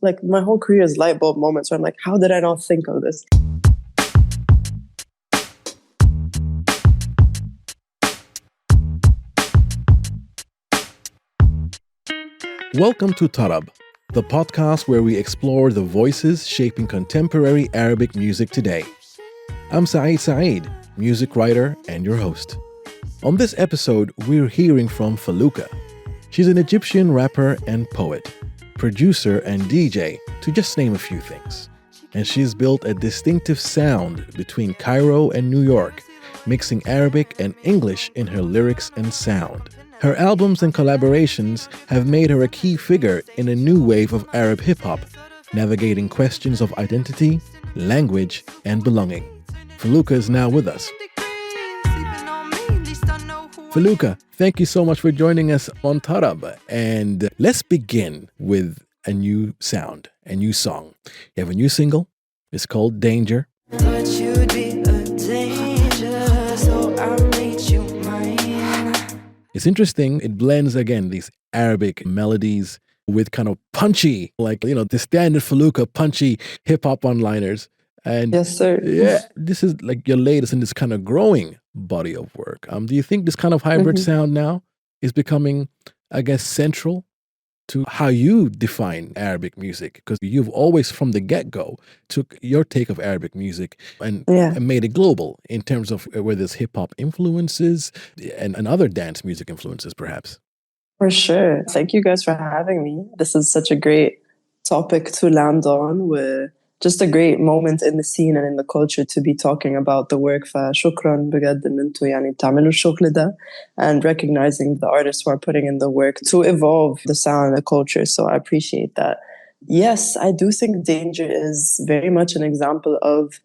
Like my whole career is light bulb moments where I'm like, how did I not think of this? Welcome to Tarab, the podcast where we explore the voices shaping contemporary Arabic music today. I'm Saeed Saeed, music writer and your host. On this episode, we're hearing from Felukah. She's an Egyptian rapper and poet, producer and DJ, to just name a few things. And she's built a distinctive sound between Cairo and New York, mixing Arabic and English in her lyrics and sound. Her albums and collaborations have made her a key figure in a new wave of Arab hip-hop, navigating questions of identity, language, and belonging. Felukah is now with us. Felukah, thank you so much for joining us on Tarab. And let's begin with a new sound, a new song. You have a new single. It's called Danger. Thought you'd be a danger, so I made you mine. It's interesting. It blends, again, these Arabic melodies with kind of punchy, the standard Felukah punchy hip-hop one-liners. And Yes, sir. yeah, this is like your latest in this kind of growing body of work. Do you think this kind of hybrid sound now is becoming, I guess, central to how you define Arabic music? Because you've always, from the get-go, took your take of Arabic music and made it global in terms of whether it's hip-hop influences and other dance music influences, perhaps. For sure. Thank you guys for having me. This is such a great topic to land on, with just a great moment in the scene and in the culture to be talking about the work. فشكرا بجد إن انتوا يعني بتعملوا الشغل ده, and recognizing the artists who are putting in the work to evolve the sound and the culture. So I appreciate that. Yes, I do think Danger is very much an example of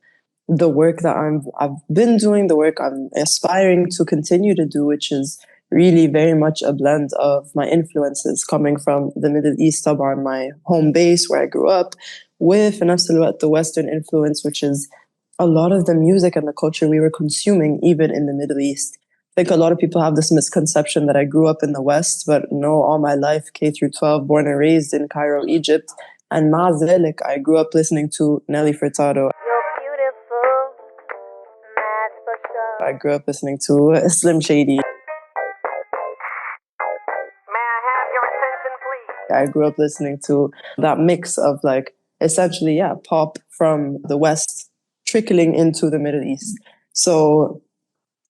the work that I've been doing, the work I'm aspiring to continue to do, which is really very much a blend of my influences coming from the Middle East, طبعا my home base where I grew up, with في نفس الوقت the Western influence, which is a lot of the music and the culture we were consuming even in the Middle East. I think a lot of people have this misconception that I grew up in the West, but no, all my life, K through 12, born and raised in Cairo, Egypt. And مع ذلك, I grew up listening to Nelly Furtado. I grew up listening to Slim Shady. I grew up listening to that mix of essentially, pop from the West trickling into the Middle East. So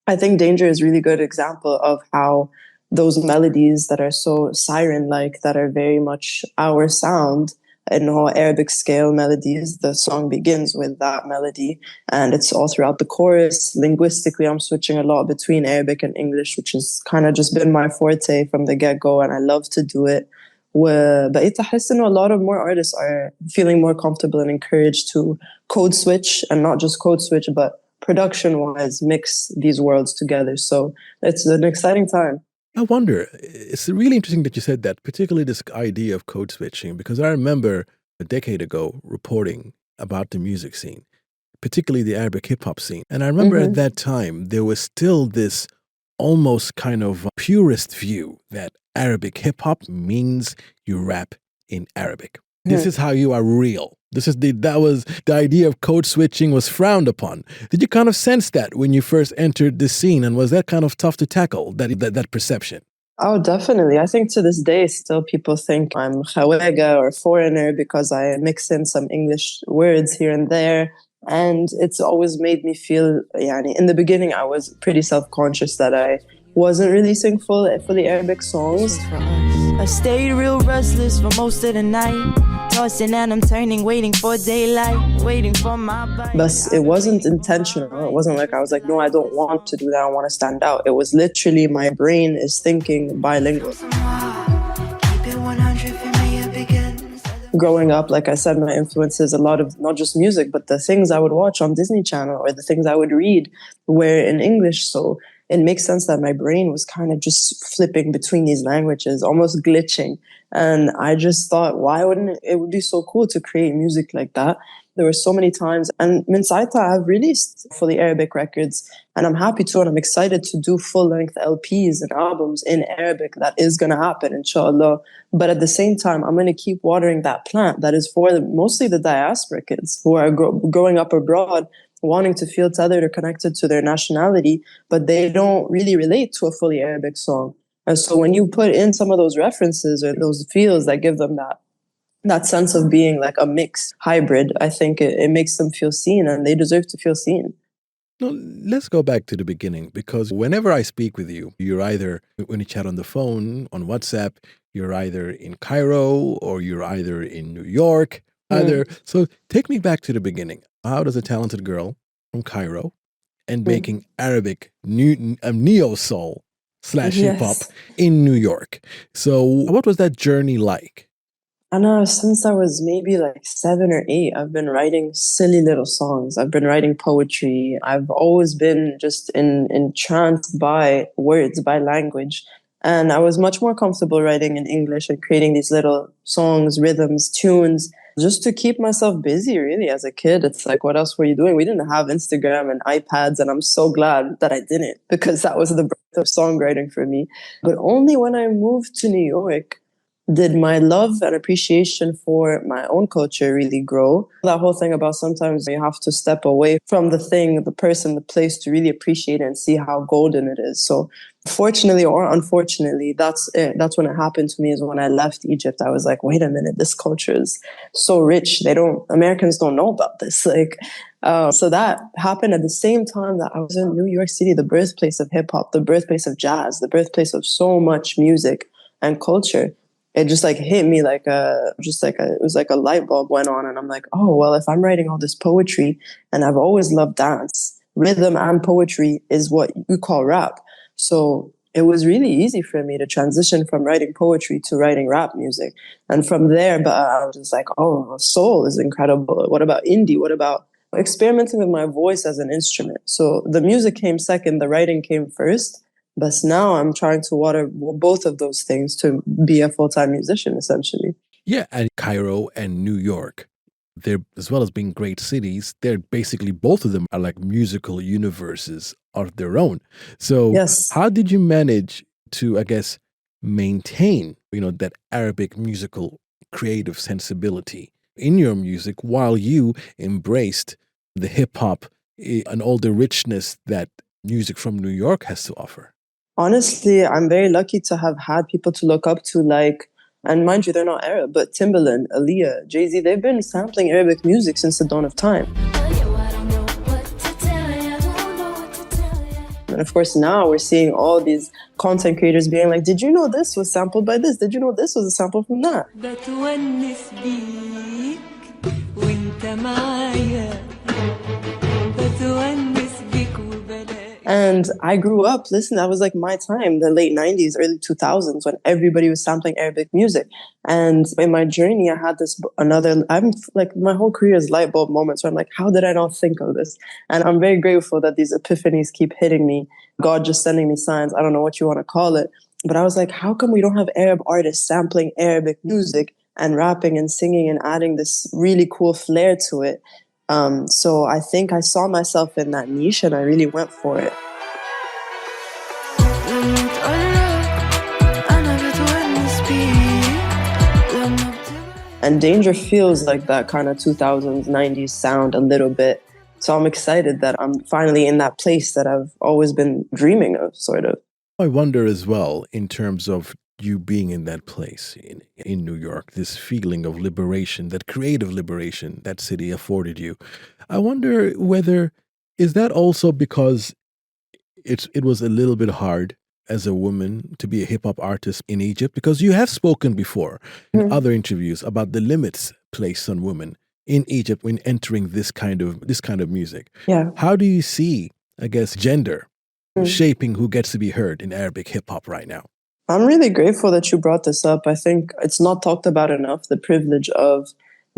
I think Danger is a really good example of how those melodies that are so siren-like, that are very much our sound, and all Arabic scale melodies, the song begins with that melody, and it's all throughout the chorus. Linguistically, I'm switching a lot between Arabic and English, which has kind of just been my forte from the get-go, and I love to do it. وبقيت أحس إنه a lot of more artists are feeling more comfortable and encouraged to code switch, and not just code switch, but production-wise mix these worlds together. So it's an exciting time. I wonder, it's really interesting that you said that, particularly this idea of code switching, because I remember a decade ago reporting about the music scene, particularly the Arabic hip-hop scene. And I remember at that time, there was still this almost kind of purist view that Arabic hip-hop means you rap in Arabic. This is how you are real. That was the idea of code switching was frowned upon. Did you kind of sense that when you first entered the scene, and was that kind of tough to tackle, that perception? Oh, definitely. I think to this day, still people think I'm khawega or foreigner because I mix in some English words here and there. And it's always made me feel, in the beginning, I was pretty self-conscious that I wasn't releasing fully Arabic songs. I stayed real restless for most of the night, tossing and I'm turning, waiting for daylight, waiting for my bite. But it wasn't intentional. It wasn't like I was like, no, I don't want to do that. I want to stand out. It was literally my brain is thinking bilingual. Growing up, like I said, my influences, a lot of not just music, but the things I would watch on Disney Channel or the things I would read were in English. So it makes sense that my brain was kind of just flipping between these languages, almost glitching. And I just thought, why wouldn't it would be so cool to create music like that? There were so many times, and min Saita, I've released fully Arabic records, and I'm happy to, and I'm excited to do full-length LPs and albums in Arabic. That is going to happen, inshallah. But at the same time, I'm going to keep watering that plant that is for mostly the diaspora kids who are growing up abroad, wanting to feel tethered or connected to their nationality, but they don't really relate to a fully Arabic song. And so when you put in some of those references or those feels that give them that sense of being like a mixed hybrid, I think it makes them feel seen, and they deserve to feel seen. Now, let's go back to the beginning, because whenever I speak with you, you're either, when you chat on the phone, on WhatsApp, you're either in Cairo or you're either in New York. So take me back to the beginning. How does a talented girl from Cairo and making Arabic neo-soul / hip-hop in New York? So what was that journey like? I know, since I was maybe like 7 or 8, I've been writing silly little songs. I've been writing poetry. I've always been just entranced by words, by language. And I was much more comfortable writing in English and creating these little songs, rhythms, tunes, just to keep myself busy, really, as a kid. It's like, what else were you doing? We didn't have Instagram and iPads, and I'm so glad that I didn't, because that was the birth of songwriting for me. But only when I moved to New York did my love and appreciation for my own culture really grow. That whole thing about sometimes you have to step away from the thing, the person, the place to really appreciate it and see how golden it is. So fortunately or unfortunately, that's it. That's when it happened to me, is when I left Egypt. I was like, wait a minute, this culture is so rich. Americans don't know about this. So that happened at the same time that I was in New York City, the birthplace of hip hop, the birthplace of jazz, the birthplace of so much music and culture. It just like hit me it was like a light bulb went on, and I'm like, oh, well, if I'm writing all this poetry, and I've always loved dance, rhythm and poetry is what you call rap. So it was really easy for me to transition from writing poetry to writing rap music. And from there, but I was just like, oh, soul is incredible. What about indie? What about experimenting with my voice as an instrument? So the music came second, the writing came first. But now I'm trying to water both of those things to be a full-time musician, essentially. Yeah, and Cairo and New York, they're, as well as being great cities, they're basically, both of them are like musical universes of their own. So how did you manage to, I guess, maintain, that Arabic musical creative sensibility in your music while you embraced the hip-hop and all the richness that music from New York has to offer? Honestly, I'm very lucky to have had people to look up to, and mind you, they're not Arab, but Timbaland, Aaliyah, Jay-Z, they've been sampling Arabic music since the dawn of time. And of course, now we're seeing all these content creators being like, did you know this was sampled by this? Did you know this was a sample from that? And I grew up listening. That was like my time, the late 90s, early 2000s, when everybody was sampling Arabic music. And in my journey, I had I'm like, my whole career is light bulb moments where I'm like, how did I not think of this? And I'm very grateful that these epiphanies keep hitting me. God just sending me signs. I don't know what you want to call it. But I was like, how come we don't have Arab artists sampling Arabic music and rapping and singing and adding this really cool flair to it? So I think I saw myself in that niche, and I really went for it. And Danger feels like that kind of 2000s, 90s sound a little bit. So I'm excited that I'm finally in that place that I've always been dreaming of, sort of. I wonder as well, in terms of you being in that place in New York, this feeling of liberation, that creative liberation that city afforded you. I wonder whether, is that also because it was a little bit hard as a woman to be a hip hop artist in Egypt? Because you have spoken before in other interviews about the limits placed on women in Egypt when entering this kind of music. Yeah. How do you see, I guess, gender shaping who gets to be heard in Arabic hip hop right now? I'm really grateful that you brought this up. I think it's not talked about enough, the privilege of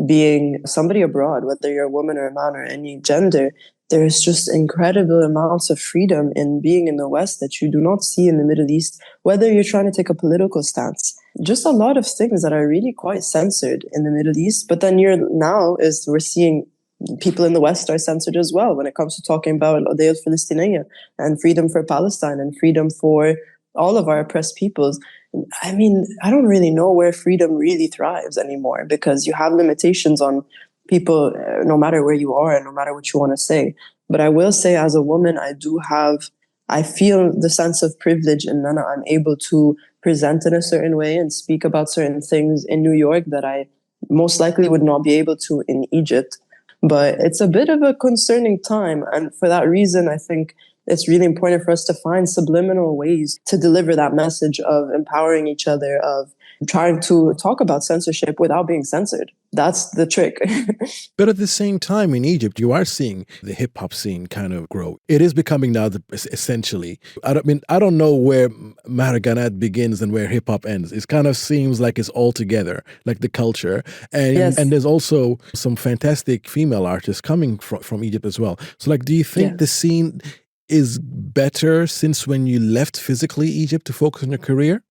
being somebody abroad, whether you're a woman or a man or any gender. there's just incredible amounts of freedom in being in the West that you do not see in the Middle East, whether you're trying to take a political stance. Just a lot of things that are really quite censored in the Middle East. But then we're seeing people in the West are censored as well when it comes to talking about القضية الفلسطينية and freedom for Palestine and freedom for all of our oppressed peoples. I mean, I don't really know where freedom really thrives anymore, because you have limitations on people, no matter where you are and no matter what you want to say. But I will say, as a woman, I feel the sense of privilege in Mena. I'm able to present in a certain way and speak about certain things in New York that I most likely would not be able to in Egypt. But it's a bit of a concerning time. And for that reason, I think it's really important for us to find subliminal ways to deliver that message of empowering each other, of trying to talk about censorship without being censored. That's the trick. But at the same time, in Egypt, you are seeing the hip hop scene kind of grow. It is becoming now essentially. I don't know where Maharaganat begins and where hip hop ends. It kind of seems like it's all together, like the culture. And Yes. and there's also some fantastic female artists coming from Egypt as well. So, like, do you think the scene is better since when you left physically Egypt to focus on your career?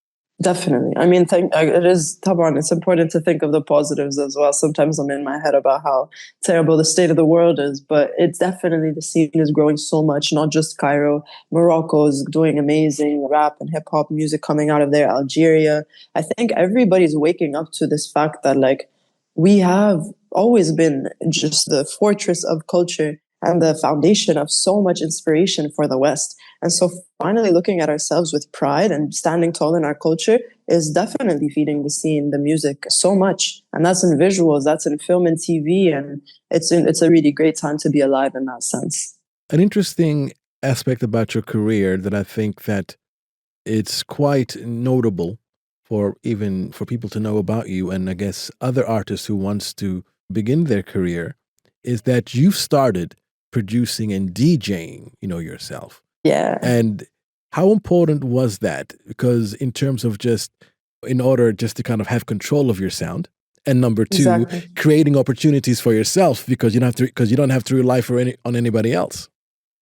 Definitely. I mean, it is, Taban, it's important to think of the positives as well. Sometimes I'm in my head about how terrible the state of the world is, but it's definitely, the scene is growing so much, not just Cairo. Morocco is doing amazing rap and hip hop music coming out of there, Algeria. I think everybody's waking up to this fact that, like, we have always been just the fortress of culture and the foundation of so much inspiration for the West. And so finally looking at ourselves with pride and standing tall in our culture is definitely feeding the scene, the music, so much. And that's in visuals, that's in film and TV. And it's a really great time to be alive in that sense. An interesting aspect about your career that I think that it's quite notable for people to know about you, and I guess other artists who wants to begin their career, is that you've started producing and DJing, yourself. Yeah. And how important was that? Because in terms of in order to kind of have control of your sound, and number two, Exactly. creating opportunities for yourself because you don't have to rely on anybody else.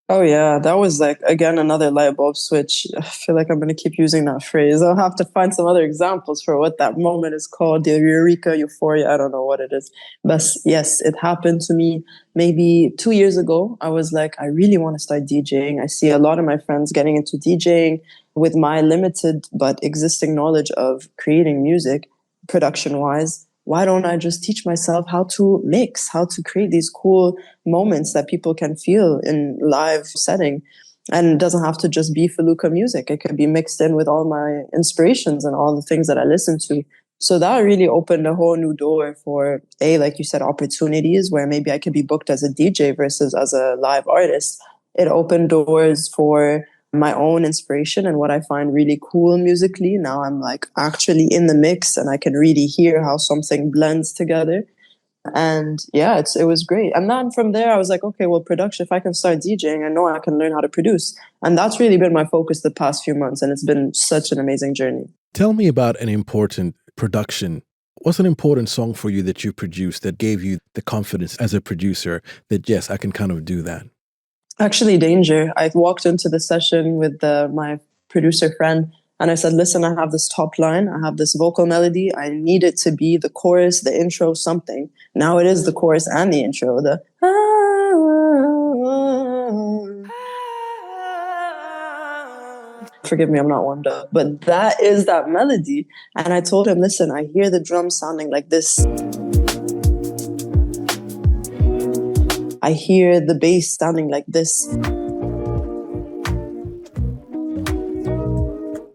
Oh yeah, that was, like, again, another light bulb switch. I feel like I'm going to keep using that phrase. I'll have to find some other examples for what that moment is called. The eureka, euphoria, I don't know what it is. But yes, it happened to me maybe 2 years ago. I was like, I really want to start DJing. I see a lot of my friends getting into DJing. With my limited but existing knowledge of creating music, production-wise, why don't I just teach myself how to mix, how to create these cool moments that people can feel in live setting? And it doesn't have to just be Felukah music. It could be mixed in with all my inspirations and all the things that I listen to. So that really opened a whole new door for, like you said, opportunities where maybe I could be booked as a DJ versus as a live artist. It opened doors for my own inspiration and what I find really cool musically. Now I'm, like, actually in the mix and I can really hear how something blends together. And yeah, it was great. And then from there, I was like, okay, well, production, if I can start DJing, I know I can learn how to produce. And that's really been my focus the past few months. And it's been such an amazing journey. Tell me about an important production. What's an important song for you that you produced that gave you the confidence as a producer that, yes, I can kind of do that? Actually, Danger. I walked into the session with my producer friend, and I said, listen, I have this top line, I have this vocal melody, I need it to be the chorus, the intro, something. Now it is the chorus and the intro, forgive me, I'm not warmed up, but that is that melody. And I told him, listen, I hear the drums sounding like this. I hear the bass sounding like this.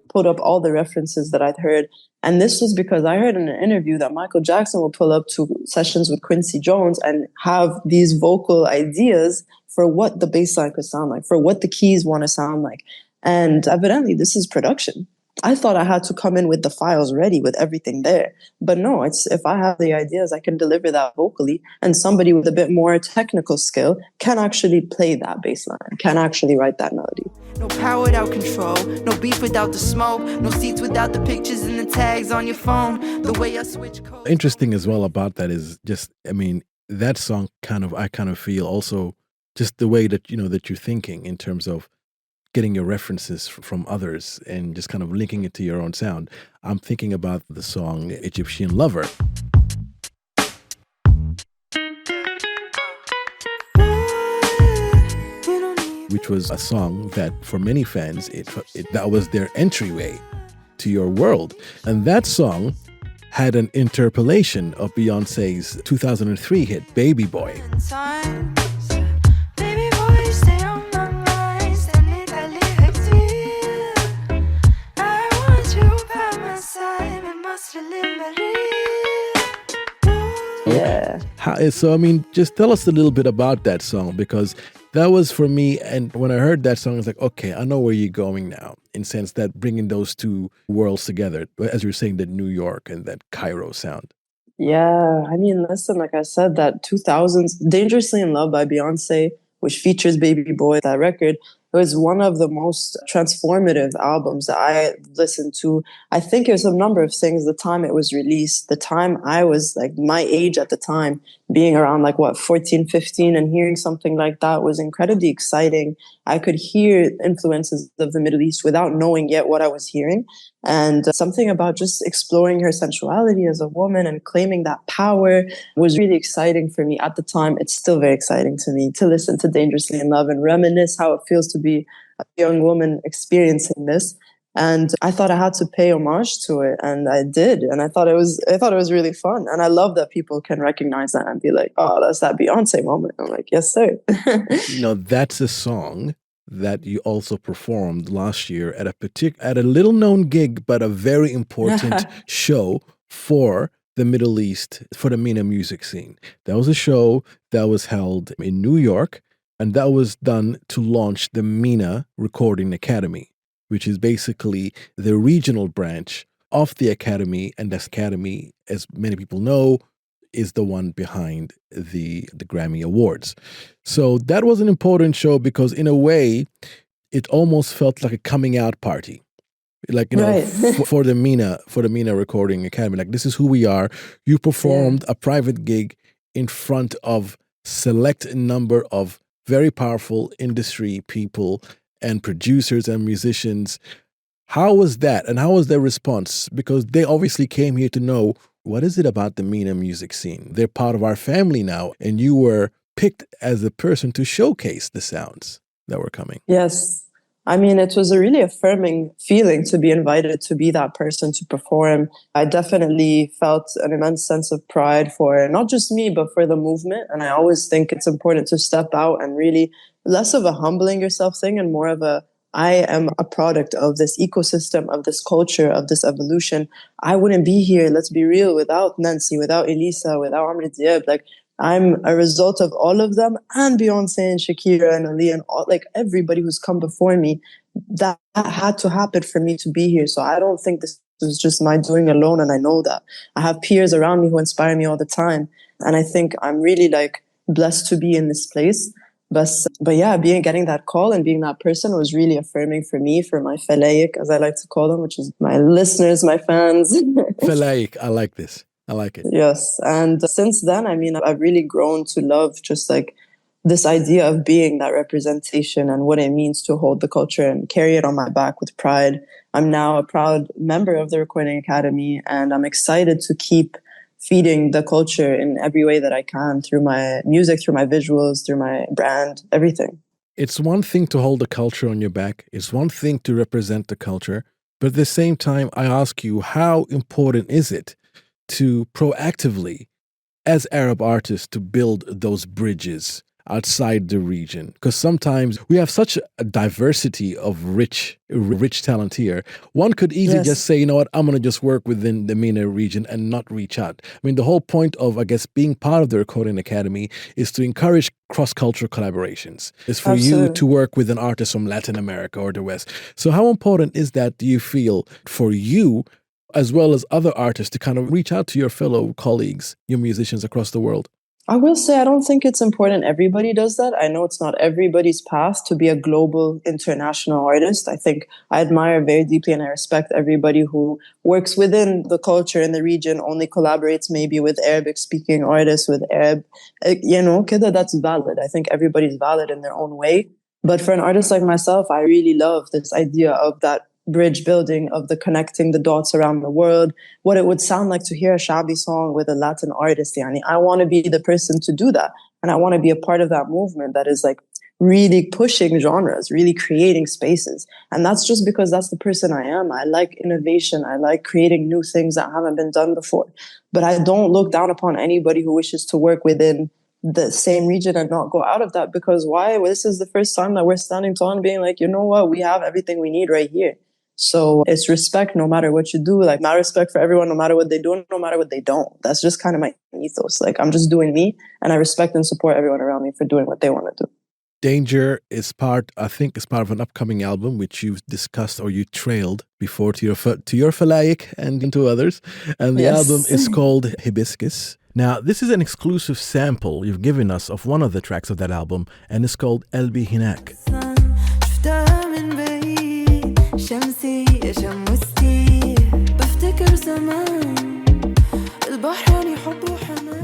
Pulled up all the references that I'd heard. And this was because I heard in an interview that Michael Jackson would pull up to sessions with Quincy Jones and have these vocal ideas for what the bass line could sound like, for what the keys want to sound like. And evidently, this is production. I thought I had to come in with the files ready with everything there. But no, it's if I have the ideas, I can deliver that vocally. And somebody with a bit more technical skill can actually play that bass line, can actually write that melody. No power without control, no beef without the smoke, no seats without the pictures and the tags on your phone. The way I switch codes. Interesting as well about that is just, that song I kind of feel also just the way that, that you're thinking in terms of getting your references from others and just kind of linking it to your own sound. I'm thinking about the song Egyptian Lover, which was a song that for many fans, that was their entryway to your world. And that song had an interpolation of Beyonce's 2003 hit, Baby Boy. Yeah. So, I mean, just tell us a little bit about that song, because that was for me. And when I heard that song, I was like, okay, I know where you're going now, in sense that bringing those two worlds together, as you're saying, that New York and that Cairo sound. Yeah, I mean, listen, like I said, that 2000s Dangerously in Love by Beyonce, which features Baby Boy, that record, it was one of the most transformative albums that I listened to. I think it was a number of things. The time it was released, the time I was like my age at the time, being around like 14, 15, and hearing something like that was incredibly exciting. I could hear influences of the Middle East without knowing yet what I was hearing. And something about just exploring her sensuality as a woman and claiming that power was really exciting for me at the time. It's still very exciting to me to listen to Dangerously in Love and reminisce how it feels to be a young woman experiencing this. And I thought I had to pay homage to it, and I did. And I thought it was really fun. And I love that people can recognize that and be like, "Oh, that's that Beyonce moment." I'm like, "Yes, sir." That's a song that you also performed last year at at a little known gig, but a very important show for the Middle East, for the Mena music scene. That was a show that was held in New York, and that was done to launch the Mena Recording Academy, which is basically the regional branch of the Academy. And this Academy, as many people know, is the one behind the Grammy Awards. So that was an important show because in a way, it almost felt like a coming out party. Like, Right. for the Mena Recording Academy, like, this is who we are. You performed a private gig in front of select number of very powerful industry people and producers and musicians. How was that? And how was their response? Because they obviously came here to know, what is it about the Mena music scene? They're part of our family now. And you were picked as a person to showcase the sounds that were coming. Yes. I mean, it was a really affirming feeling to be invited to be that person to perform. I definitely felt an immense sense of pride for not just me, but for the movement. And I always think it's important to step out and really less of a humbling yourself thing and more of I am a product of this ecosystem, of this culture, of this evolution. I wouldn't be here, let's be real, without Nancy, without Elisa, without Amr Diab. Like, I'm a result of all of them, and Beyonce and Shakira and Ali and everybody who's come before me. That had to happen for me to be here. So I don't think this was just my doing alone, and I know that. I have peers around me who inspire me all the time. And I think I'm really blessed to be in this place. But yeah, getting that call and being that person was really affirming for me, for my felaik, as I like to call them, which is my listeners, my fans. Felaik, I like this. I like it. Yes. And since then, I mean, I've really grown to love just this idea of being that representation and what it means to hold the culture and carry it on my back with pride. I'm now a proud member of the Recording Academy, and I'm excited to keep feeding the culture in every way that I can, through my music, through my visuals, through my brand, everything. It's one thing to hold the culture on your back. It's one thing to represent the culture. But at the same time, I ask you, how important is it to proactively, as Arab artists, to build those bridges outside the region? Because sometimes we have such a diversity of rich talent here. One could easily just say, you know what, I'm going to just work within the MENA region and not reach out. I mean, the whole point of, I guess, being part of the Recording Academy is to encourage cross-cultural collaborations. It's for you to work with an artist from Latin America or the West. So how important is that, do you feel, for you, as well as other artists, to kind of reach out to your fellow colleagues, your musicians across the world? I will say I don't think it's important everybody does that. I know it's not everybody's path to be a global international artist. I think I admire very deeply and I respect everybody who works within the culture in the region, only collaborates maybe with Arabic speaking artists, with Arab, kida, that's valid. I think everybody's valid in their own way. But for an artist like myself, I really love this idea of that bridge building, of the connecting the dots around the world, what it would sound like to hear a Shabi song with a Latin artist. Yani, I want to be the person to do that. And I want to be a part of that movement that is like really pushing genres, really creating spaces. And that's just because that's the person I am. I like innovation. I like creating new things that haven't been done before. But I don't look down upon anybody who wishes to work within the same region and not go out of that, because why? Well, this is the first time that we're standing tall and being like, you know what? We have everything we need right here. So it's respect no matter what you do, like my respect for everyone, no matter what they do, no matter what they don't. That's just kind of my ethos. Like I'm just doing me and I respect and support everyone around me for doing what they want to do. Danger is part of an upcoming album which you've discussed or you trailed before to your Felaik and into others. And the album is called Hibiscus. Now, this is an exclusive sample you've given us of one of the tracks of that album, and it's called Elbi Hinak.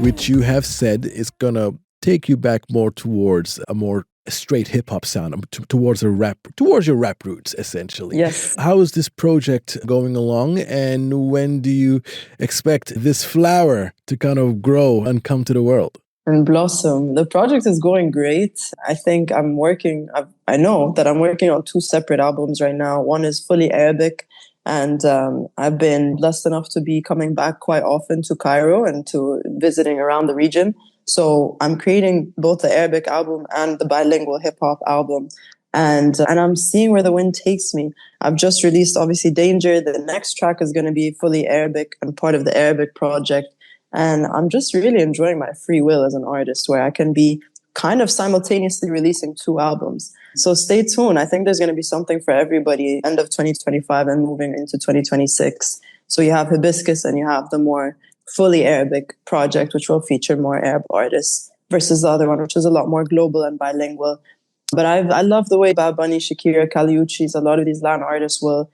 Which you have said is gonna take you back more towards a more straight hip-hop sound, towards your rap roots, essentially. Yes. How is this project going along, and when do you expect this flower to kind of grow and come to the world? And blossom. The project is going great. I think I know that I'm working on 2 separate albums right now. One is fully Arabic, and I've been blessed enough to be coming back quite often to Cairo and to visiting around the region. So I'm creating both the Arabic album and the bilingual hip hop album. And I'm seeing where the wind takes me. I've just released, obviously, Danger. The next track is going to be fully Arabic and part of the Arabic project. And I'm just really enjoying my free will as an artist, where I can be kind of simultaneously releasing 2 albums. So stay tuned. I think there's going to be something for everybody end of 2025 and moving into 2026. So you have Hibiscus and you have the more fully Arabic project, which will feature more Arab artists, versus the other one, which is a lot more global and bilingual. But I love the way Bad Bunny, Shakira, Kaliuchis, a lot of these Latin artists will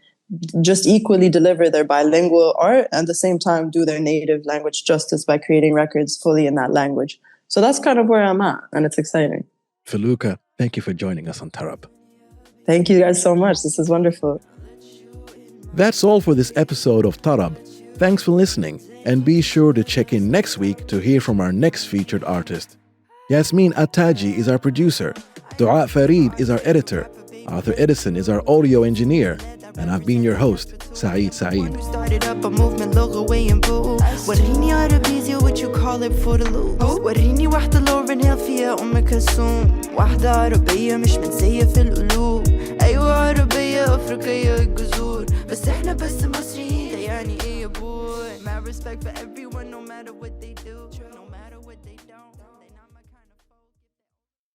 just equally deliver their bilingual art and at the same time do their native language justice by creating records fully in that language. So that's kind of where I'm at, and it's exciting. Felukah, thank you for joining us on Tarab. Thank you guys so much. This is wonderful. That's all for this episode of Tarab. Thanks for listening, and be sure to check in next week to hear from our next featured artist. Yasmin Attaji is our producer. Dua Farid is our editor. Arthur Edison is our audio engineer. And I've been your host, Saeed Saeed. Started up a movement away and boo. وريني Arabeezy, what you call it for the loop. وريني واحدة لورين هيل فيها كلثوم. واحدة عربية مش منسية في القلوب. أيوة عربية أفريقية الجذور. بس إحنا بس مصريين، ده يعني إيه يا بوي. My respect for everyone.